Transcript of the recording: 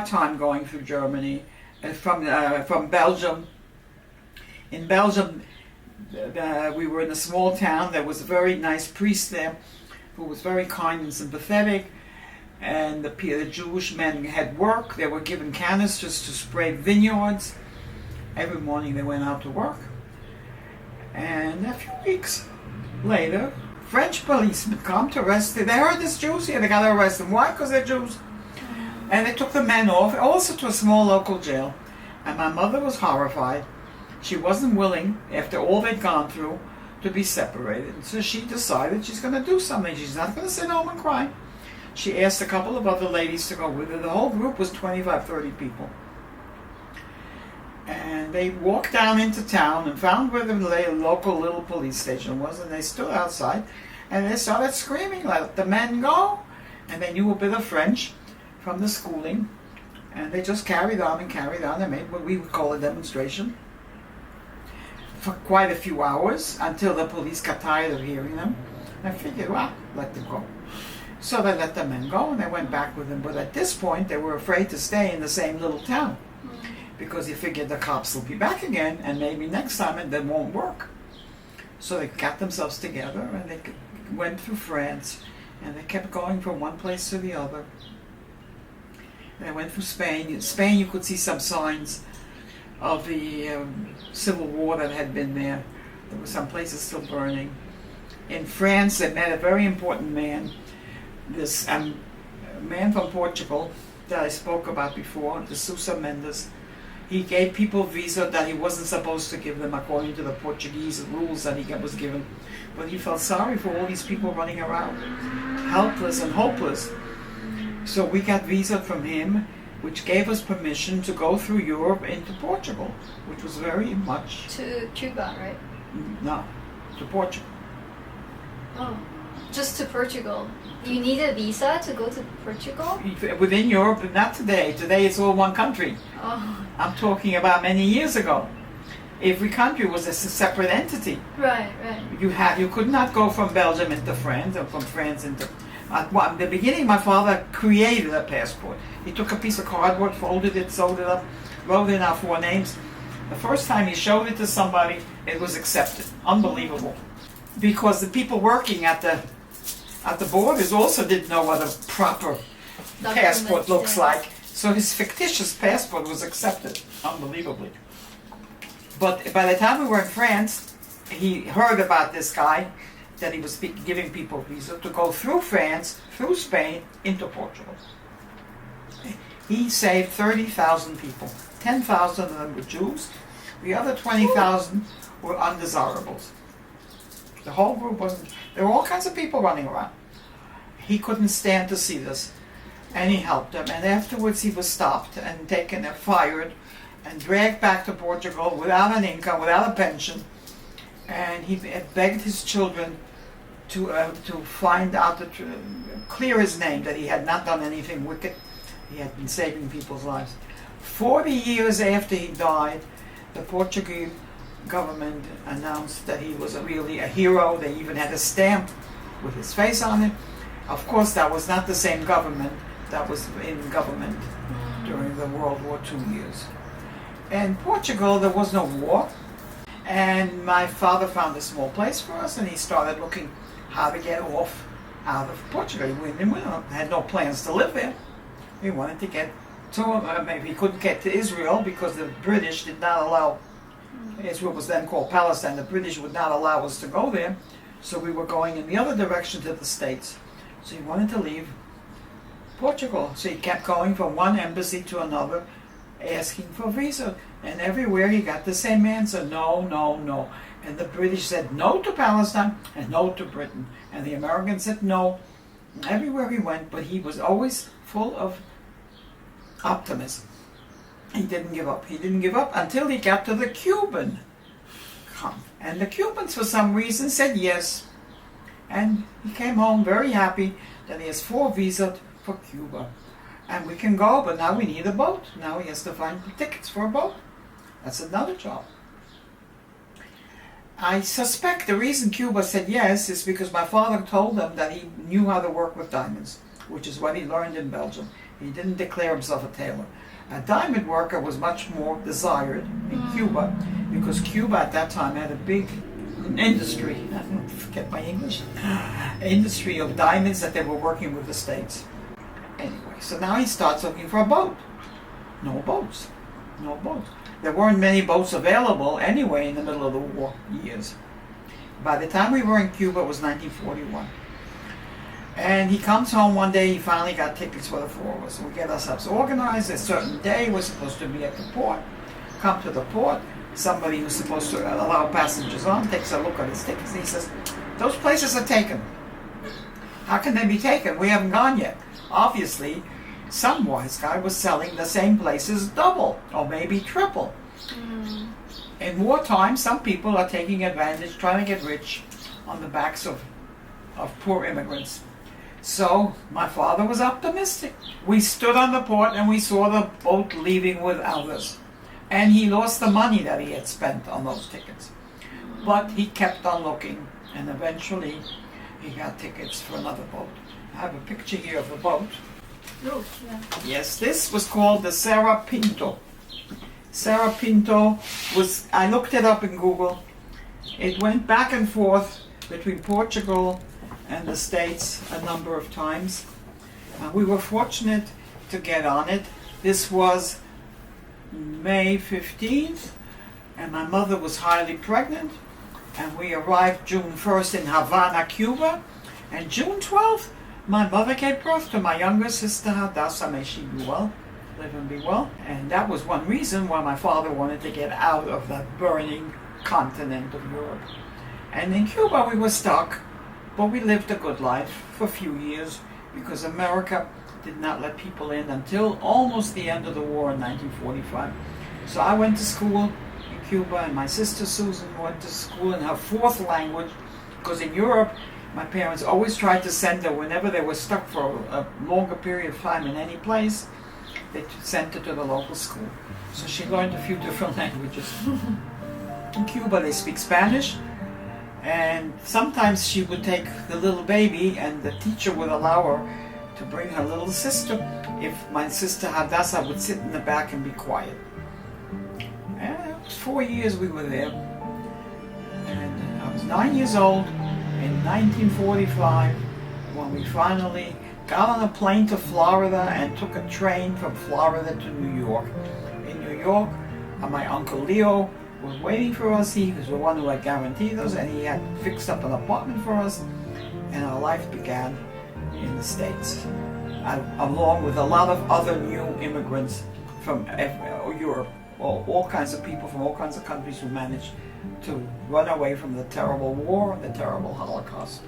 hard time going through Germany, from Belgium. In Belgium, we were in a small town. There was a very nice priest there who was very kind and sympathetic. And the Jewish men had work. They were given canisters to spray vineyards. Every morning they went out to work. And a few weeks later, French policemen come to arrest them. They heard there's Jews here. They got to arrest them. Why? Because they're Jews. And they took the men off, also to a small local jail. And my mother was horrified. She wasn't willing, after all they'd gone through, to be separated. So she decided she's going to do something. She's not going to sit home and cry. She asked a couple of other ladies to go with her. The whole group was 25, 30 people. And they walked down into town and found where the local little police station was, and they stood outside and they started screaming, let the men go. And they knew a bit of French from the schooling, and they just carried on and carried on. They made what we would call a demonstration for quite a few hours until the police got tired of hearing them. And I figured, well, let them go. So they let the men go and they went back with them. But at this point, they were afraid to stay in the same little town because they figured the cops will be back again and maybe next time it won't work. So they got themselves together and they went through France and they kept going from one place to the other. And they went through Spain. In Spain, you could see some signs of the civil war that had been there. There were some places still burning. In France, they met a very important man. This man from Portugal that I spoke about before, De Sousa Mendes. He gave people visa that he wasn't supposed to give them according to the Portuguese rules that he was given. But he felt sorry for all these people running around, helpless and hopeless. So we got visa from him, which gave us permission to go through Europe into Portugal, which was very much... To Cuba, right? No, to Portugal. Oh, just to Portugal. You need a visa to go to Portugal? Within Europe, but not today. Today it's all one country. Oh. I'm talking about many years ago. Every country was a separate entity. Right. You could not go from Belgium into France, or from France into... in the beginning, my father created a passport. He took a piece of cardboard, folded it, sewed it up, wrote in our 4 names. The first time he showed it to somebody, it was accepted. Unbelievable. Because the people working at the borders also didn't know what a proper passport looks like. So his fictitious passport was accepted, unbelievably. But by the time we were in France, he heard about this guy, that he was giving people visa to go through France, through Spain, into Portugal. He saved 30,000 people. 10,000 of them were Jews. The other 20,000 were undesirables. The whole group wasn't... There were all kinds of people running around. He couldn't stand to see this, and he helped them. And afterwards he was stopped and taken and fired and dragged back to Portugal without an income, without a pension. And he begged his children to find out, to clear his name, that he had not done anything wicked. He had been saving people's lives. 40 years after he died, the Portuguese government announced that he was really a hero. They even had a stamp with his face on it. Of course, that was not the same government that was in government during the World War II years. In Portugal, there was no war. And my father found a small place for us, and he started looking how to get off out of Portugal. We had no plans to live there. We wanted to get to, maybe he couldn't get to Israel because the British did not allow, Israel was then called Palestine, the British would not allow us to go there. So we were going in the other direction to the States. So he wanted to leave Portugal. So he kept going from one embassy to another, asking for visa. And everywhere he got the same answer, no, no, no. And the British said no to Palestine and no to Britain. And the Americans said no. And everywhere he went, but he was always full of optimism. He didn't give up. He didn't give up until he got to the Cuban camp. And the Cubans, for some reason, said yes. And he came home very happy that he has 4 visas for Cuba. And we can go, but now we need a boat. Now he has to find tickets for a boat. That's another job. I suspect the reason Cuba said yes is because my father told them that he knew how to work with diamonds, which is what he learned in Belgium. He didn't declare himself a tailor. A diamond worker was much more desired in Cuba because Cuba at that time had a big industry, I don't forget my English, industry of diamonds that they were working with the States. Anyway, so now he starts looking for a boat. No boats. No boats. There weren't many boats available anyway in the middle of the war years. By the time we were in Cuba, it was 1941. And he comes home one day, he finally got tickets for the four of us. We get ourselves organized. A certain day, we're supposed to be at the port. Come to the port. Somebody who's supposed to allow passengers on takes a look at his tickets and he says, those places are taken. How can they be taken? We haven't gone yet. Obviously, some wise guy was selling the same places double or maybe triple. In wartime, some people are taking advantage, trying to get rich on the backs of poor immigrants. So my father was optimistic. We stood on the port and we saw the boat leaving without us. And he lost the money that he had spent on those tickets. But he kept on looking and eventually he got tickets for another boat. I have a picture here of the boat. Oh, yeah. Yes, this was called the Sarah Pinto. Sarah Pinto was, I looked it up in Google. It went back and forth between Portugal and the States a number of times. We were fortunate to get on it. This was May 15th, and my mother was highly pregnant, and we arrived June 1st in Havana, Cuba, and June 12th, my mother gave birth to my younger sister, Hadassah, may she be well, live and be well. And that was one reason why my father wanted to get out of that burning continent of Europe. And in Cuba we were stuck, but we lived a good life for a few years because America did not let people in until almost the end of the war in 1945. So I went to school in Cuba, and my sister Susan went to school in her fourth language, because in Europe my parents always tried to send her whenever they were stuck for a longer period of time in any place. They sent her to the local school. So she learned a few different languages. In Cuba they speak Spanish, and sometimes she would take the little baby and the teacher would allow her to bring her little sister if my sister Hadassah would sit in the back and be quiet. And it was 4 years we were there. And I was 9 years old in 1945 when we finally got on a plane to Florida and took a train from Florida to New York. In New York, my Uncle Leo was waiting for us. He was the one who had guaranteed us, and he had fixed up an apartment for us, and our life began in the States, along with a lot of other new immigrants from Europe, all kinds of people from all kinds of countries who managed to run away from the terrible war, the terrible Holocaust.